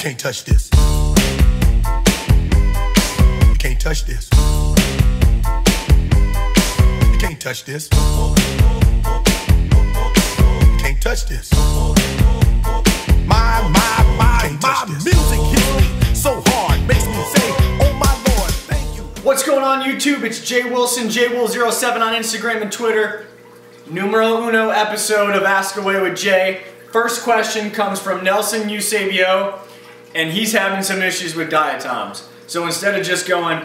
can't touch this. You can't touch this. You can't touch this. You can't touch this. My music hits me so hard, makes me say, oh my Lord, thank you. What's going on YouTube? It's Jay Wilson, JWill07 on Instagram and Twitter. Numero uno episode of Ask Away with Jay. First question comes from Nelson Eusebio, and he's having some issues with diatoms. So instead of just going,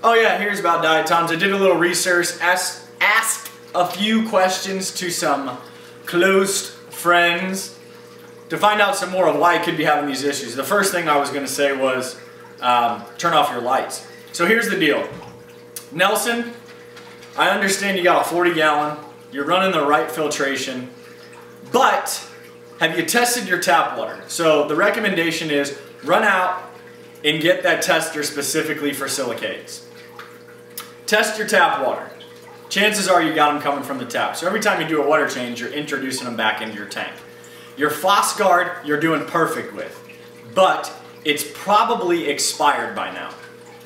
oh yeah, here's about diatoms, I did a little research, asked a few questions to some close friends to find out some more of why he could be having these issues. The first thing I was going to say was turn off your lights. So here's the deal. Nelson, I understand you got a 40-gallon, you're running the right filtration, but have you tested your tap water? So the recommendation is run out and get that tester specifically for silicates. Test your tap water. Chances are you got them coming from the tap. So every time you do a water change, you're introducing them back into your tank. Your Fosguard, you're doing perfect with, but it's probably expired by now.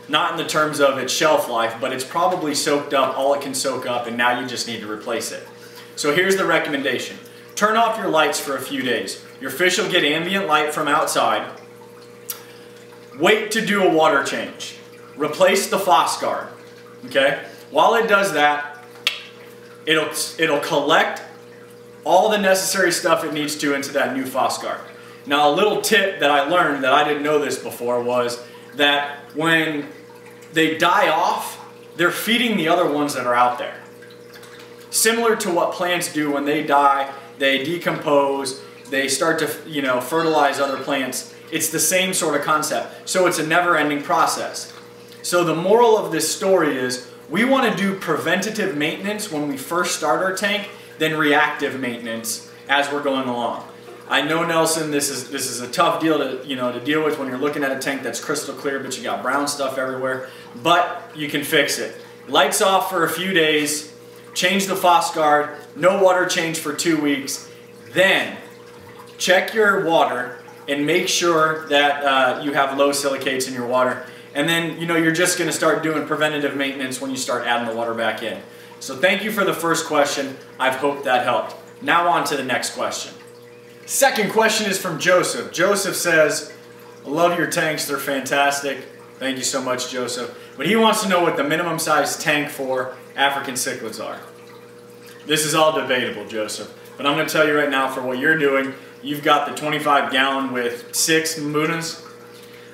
Not in the terms of its shelf life, but it's probably soaked up all it can soak up, and now you just need to replace it. So here's the recommendation. Turn off your lights for a few days. Your fish will get ambient light from outside. Wait to do a water change. Replace the Fosguard, okay? While it does that, it'll collect all the necessary stuff it needs to into that new Fosguard. Now a little tip that I learned that I didn't know this before was that when they die off, they're feeding the other ones that are out there. Similar to what plants do when they die, they decompose, they start to, fertilize other plants. It's the same sort of concept. So it's a never-ending process. So the moral of this story is we want to do preventative maintenance when we first start our tank, then reactive maintenance as we're going along. I know, Nelson, this is a tough deal to deal with when you're looking at a tank that's crystal clear, but you got brown stuff everywhere. But you can fix it. Lights off for a few days. Change the Fosguard. No water change for 2 weeks. Then check your water and make sure that you have low silicates in your water. And then you're just going to start doing preventative maintenance when you start adding the water back in. So thank you for the first question. I hope that helped. Now on to the next question. Second question is from Joseph. Joseph says, I love your tanks, they're fantastic. Thank you so much, Joseph. But he wants to know what the minimum size tank for African cichlids are. This is all debatable, Joseph. But I'm going to tell you right now, for what you're doing, you've got the 25-gallon with 6 Munas.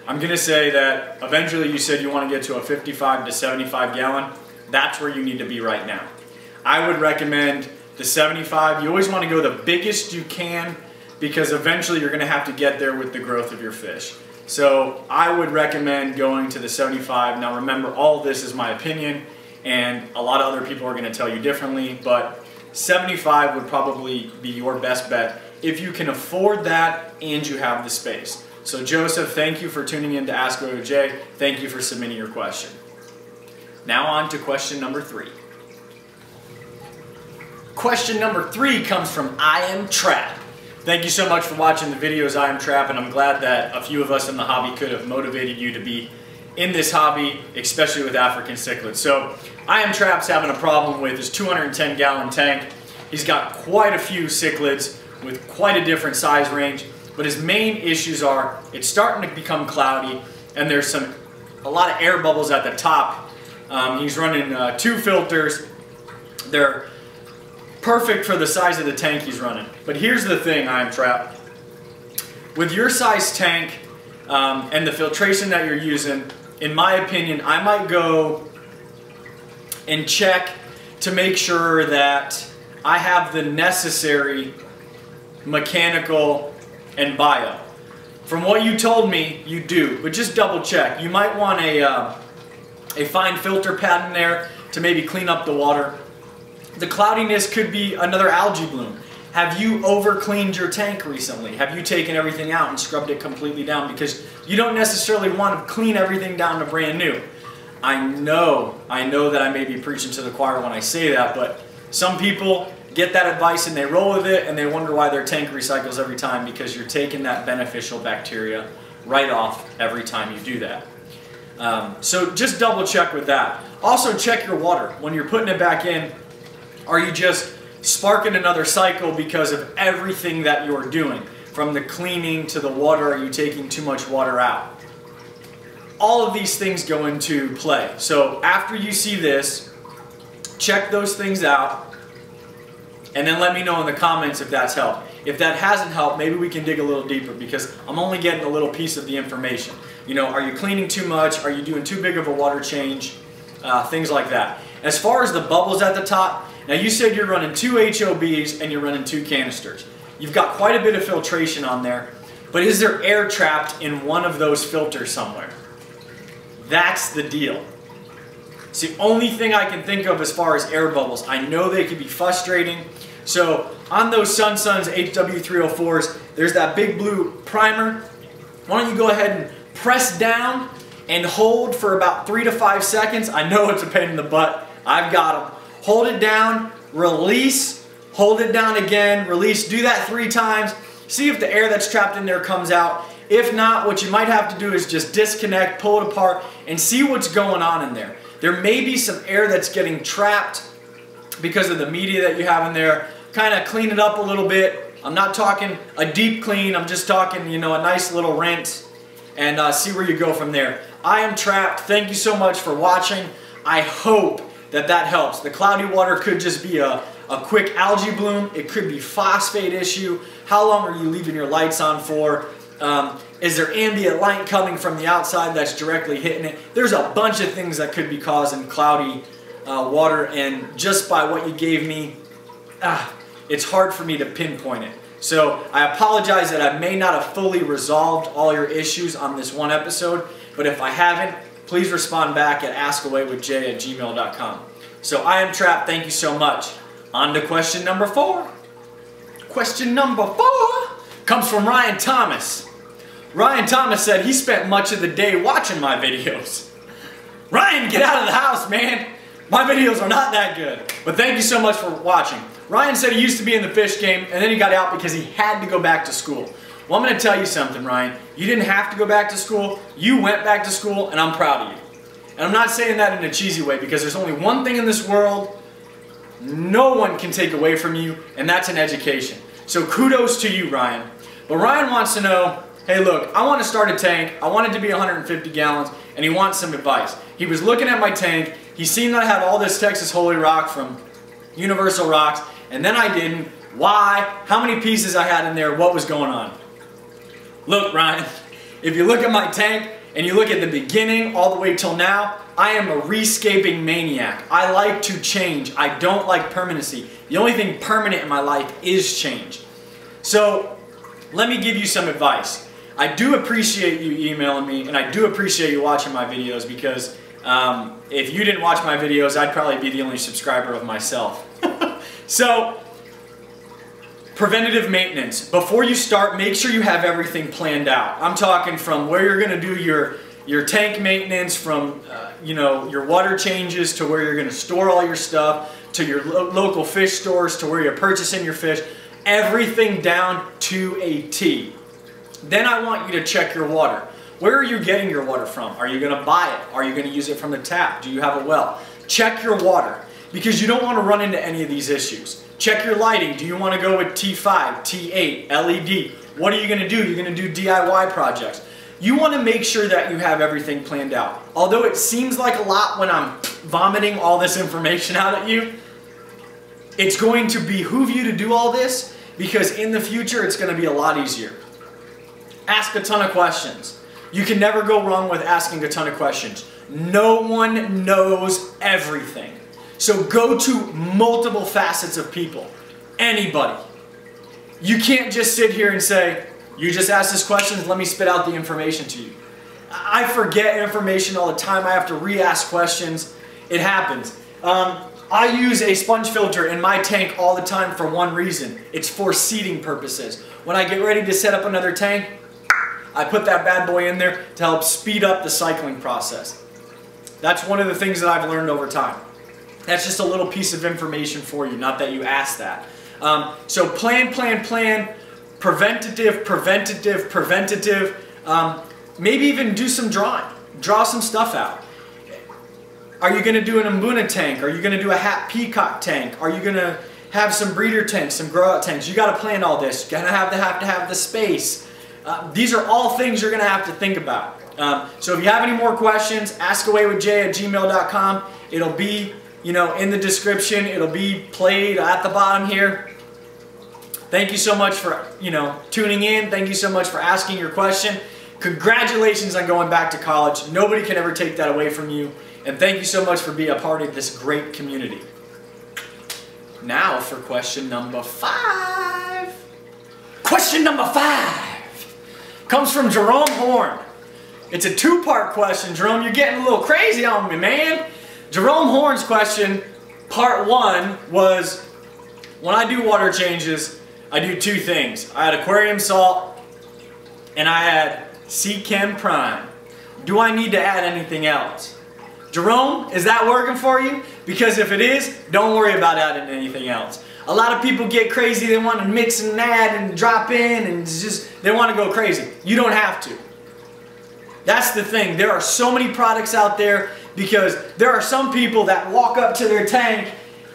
I'm going to say that eventually you said you want to get to a 55 to 75-gallon. That's where you need to be right now. I would recommend the 75. You always want to go the biggest you can because eventually you're going to have to get there with the growth of your fish. So I would recommend going to the 75. Now remember, all of this is my opinion and a lot of other people are going to tell you differently, but 75 would probably be your best bet if you can afford that and you have the space. So Joseph, thank you for tuning in to Ask Away with Jay. Thank you for submitting your question. Now on to question number 3. Question number 3 comes from I Am Trap. Thank you so much for watching the videos, I Am Trap, and I'm glad that a few of us in the hobby could have motivated you to be in this hobby, especially with African cichlids. So I Am Trap's having a problem with his 210-gallon tank. He's got quite a few cichlids with quite a different size range, but his main issues are it's starting to become cloudy and there's a lot of air bubbles at the top. He's running 2 filters. They're perfect for the size of the tank he's running. But here's the thing, I Am Trap. With your size tank and the filtration that you're using, in my opinion, I might go and check to make sure that I have the necessary mechanical and bio. From what you told me, you do, but just double check. You might want a fine filter pad in there to maybe clean up the water. The cloudiness could be another algae bloom. Have you over cleaned your tank recently? Have you taken everything out and scrubbed it completely down? Because you don't necessarily want to clean everything down to brand new. I know that I may be preaching to the choir when I say that, but some people get that advice and they roll with it and they wonder why their tank recycles every time, because you're taking that beneficial bacteria right off every time you do that. So just double check with that. Also check your water. When you're putting it back in, are you just sparking another cycle because of everything that you're doing? From the cleaning to the water, are you taking too much water out? All of these things go into play. So after you see this, check those things out, and then let me know in the comments if that's helped. If that hasn't helped, maybe we can dig a little deeper, because I'm only getting a little piece of the information. You know, are you cleaning too much? Are you doing too big of a water change? Things like that. As far as the bubbles at the top, now you said you're running 2 HOBs and you're running 2 canisters. You've got quite a bit of filtration on there, but is there air trapped in one of those filters somewhere? That's the deal. It's the only thing I can think of as far as air bubbles. I know they can be frustrating. So on those Suns HW304s, there's that big blue primer. Why don't you go ahead and press down and hold for about 3 to 5 seconds. I know it's a pain in the butt. I've got them. Hold it down, release, hold it down again, release. Do that 3 times. See if the air that's trapped in there comes out. If not, what you might have to do is just disconnect, pull it apart, and see what's going on in there. There may be some air that's getting trapped because of the media that you have in there. Kind of clean it up a little bit. I'm not talking a deep clean. I'm just talking, you know, a nice little rinse, and see where you go from there. I am trapped. Thank you so much for watching. I hope that that helps. The cloudy water could just be a quick algae bloom. It could be phosphate issue. How long are you leaving your lights on for? Is there ambient light coming from the outside that's directly hitting it? There's a bunch of things that could be causing cloudy water, and just by what you gave me, it's hard for me to pinpoint it. So I apologize that I may not have fully resolved all your issues on this one episode, but if I haven't, please respond back at askawaywithjay@gmail.com. So I am trapped. Thank you so much. On to question number 4. Question number 4 comes from Ryan Thomas. Ryan Thomas said he spent much of the day watching my videos. Ryan, get out of the house, man. My videos are not that good. But thank you so much for watching. Ryan said he used to be in the fish game, and then he got out because he had to go back to school. Well, I'm going to tell you something, Ryan. You didn't have to go back to school. You went back to school, and I'm proud of you. And I'm not saying that in a cheesy way, because there's only one thing in this world no one can take away from you, and that's an education. So kudos to you, Ryan. But Ryan wants to know, hey, look, I want to start a tank. I want it to be 150 gallons, and he wants some advice. He was looking at my tank. He seen that I had all this Texas Holy Rock from Universal Rocks, and then I didn't. Why? How many pieces I had in there? What was going on? Look, Ryan, if you look at my tank and you look at the beginning all the way till now, I am a rescaping maniac. I like to change. I don't like permanency. The only thing permanent in my life is change. So let me give you some advice. I do appreciate you emailing me, and I do appreciate you watching my videos, because if you didn't watch my videos, I'd probably be the only subscriber of myself. So, preventative maintenance. Before you start, make sure you have everything planned out. I'm talking from where you're going to do your tank maintenance, from you know, your water changes, to where you're going to store all your stuff, to your local fish stores, to where you're purchasing your fish. Everything down to a T. Then I want you to check your water. Where are you getting your water from? Are you going to buy it? Are you going to use it from the tap? Do you have a well? Check your water, because you don't want to run into any of these issues. Check your lighting. Do you want to go with T5, T8, LED? What are you going to do? You're going to do DIY projects. You want to make sure that you have everything planned out. Although it seems like a lot when I'm vomiting all this information out at you, it's going to behoove you to do all this, because in the future it's going to be a lot easier. Ask a ton of questions. You can never go wrong with asking a ton of questions. No one knows everything. So go to multiple facets of people. Anybody. You can't just sit here and say, you just asked this question, let me spit out the information to you. I forget information all the time. I have to re-ask questions. It happens. I use a sponge filter in my tank all the time for one reason. It's for seeding purposes. When I get ready to set up another tank, I put that bad boy in there to help speed up the cycling process. That's one of the things that I've learned over time. That's just a little piece of information for you, not that you asked that. So plan, plan, plan, preventative, preventative, preventative. Maybe even do some drawing. Draw some stuff out. Are you going to do an Mbuna tank? Are you going to do a hat peacock tank? Are you going to have some breeder tanks, some grow out tanks? You got to plan all this. You're going to have the space. These are all things you're going to have to think about. So if you have any more questions, askawaywithjay@gmail.com. It'll be, in the description. It'll be played at the bottom here. Thank you so much for, tuning in. Thank you so much for asking your question. Congratulations on going back to college. Nobody can ever take that away from you. And thank you so much for being a part of this great community. Now for question number 5. Question number 5 comes from Jerome Horn. It's a 2-part question. Jerome, you're getting a little crazy on me, man. Jerome Horn's question, part 1, was, when I do water changes, I do 2 things. I add aquarium salt and I add Sea Chem Prime. Do I need to add anything else? Jerome, is that working for you? Because if it is, don't worry about adding anything else. A lot of people get crazy. They want to mix and add and drop in and they want to go crazy. You don't have to. That's the thing. There are so many products out there because there are some people that walk up to their tank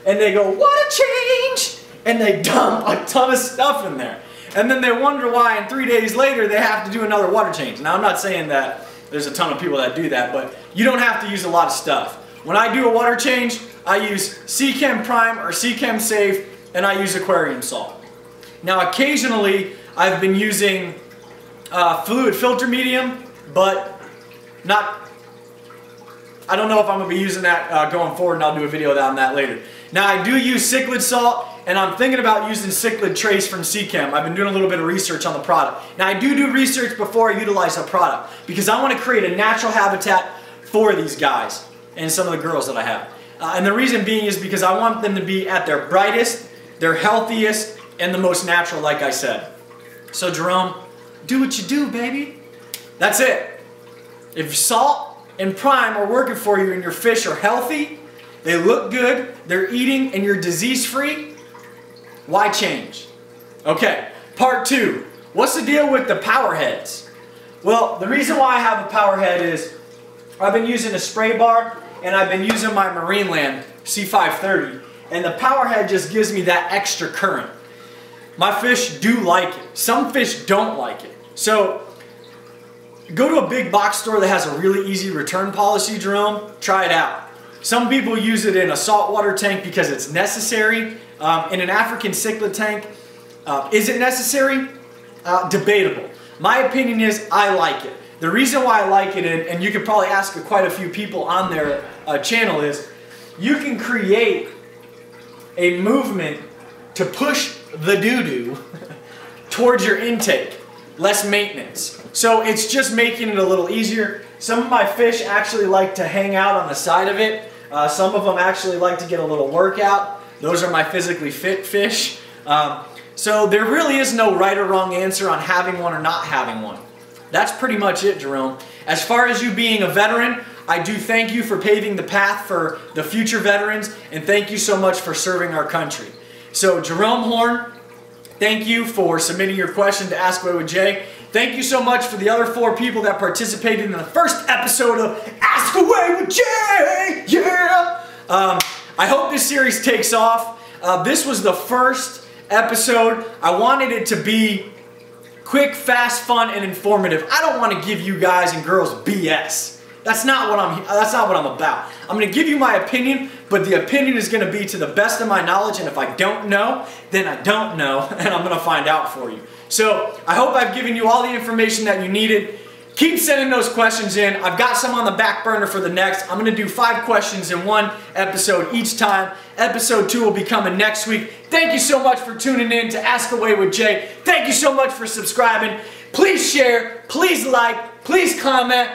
and they go, water change! And they dump a ton of stuff in there. And then they wonder why, and 3 days later they have to do another water change. Now, I'm not saying that there's a ton of people that do that, but you don't have to use a lot of stuff. When I do a water change, I use Sea Chem Prime or Sea Chem Safe, and I use aquarium salt. Now, occasionally I've been using fluid filter medium, but I don't know if I'm going to be using that going forward, and I'll do a video on that later. Now, I do use cichlid salt, and I'm thinking about using cichlid trace from Sea Chem. I've been doing a little bit of research on the product. Now, I do research before I utilize a product because I want to create a natural habitat for these guys and some of the girls that I have. And the reason being is because I want them to be at their brightest, their healthiest, and the most natural, like I said. So, Jerome, do what you do, baby. That's it. If salt and prime are working for you and your fish are healthy, they look good, they're eating, and you're disease-free, why change? Okay, part 2. What's the deal with the power heads? Well, the reason why I have a power head is I've been using a spray bar and I've been using my Marineland C530, and the power head just gives me that extra current. My fish do like it. Some fish don't like it. So go to a big box store that has a really easy return policy, Jerome. Try it out. Some people use it in a saltwater tank because it's necessary. In an African cichlid tank, is it necessary? Debatable. My opinion is I like it. The reason why I like it, and you could probably ask quite a few people on their channel, is you can create a movement to push the doo-doo towards your intake. Less maintenance. So it's just making it a little easier. Some of my fish actually like to hang out on the side of it. Some of them actually like to get a little workout. Those are my physically fit fish. So there really is no right or wrong answer on having one or not having one. That's pretty much it, Jerome. As far as you being a veteran, I do thank you for paving the path for the future veterans, and thank you so much for serving our country. So Jerome Horn, thank you for submitting your question to Ask Away with Jay. Thank you so much for the other 4 people that participated in the first episode of Ask Away with Jay! Yeah! I hope this series takes off. This was the first episode. I wanted it to be quick, fast, fun, and informative. I don't want to give you guys and girls BS. That's not what I'm about. I'm going to give you my opinion, but the opinion is going to be to the best of my knowledge, and if I don't know, then I don't know, and I'm going to find out for you. So, I hope I've given you all the information that you needed. Keep sending those questions in. I've got some on the back burner for the next. I'm going to do 5 questions in one episode each time. Episode 2 will be coming next week. Thank you so much for tuning in to Ask Away with Jay. Thank you so much for subscribing. Please share, please like, please comment.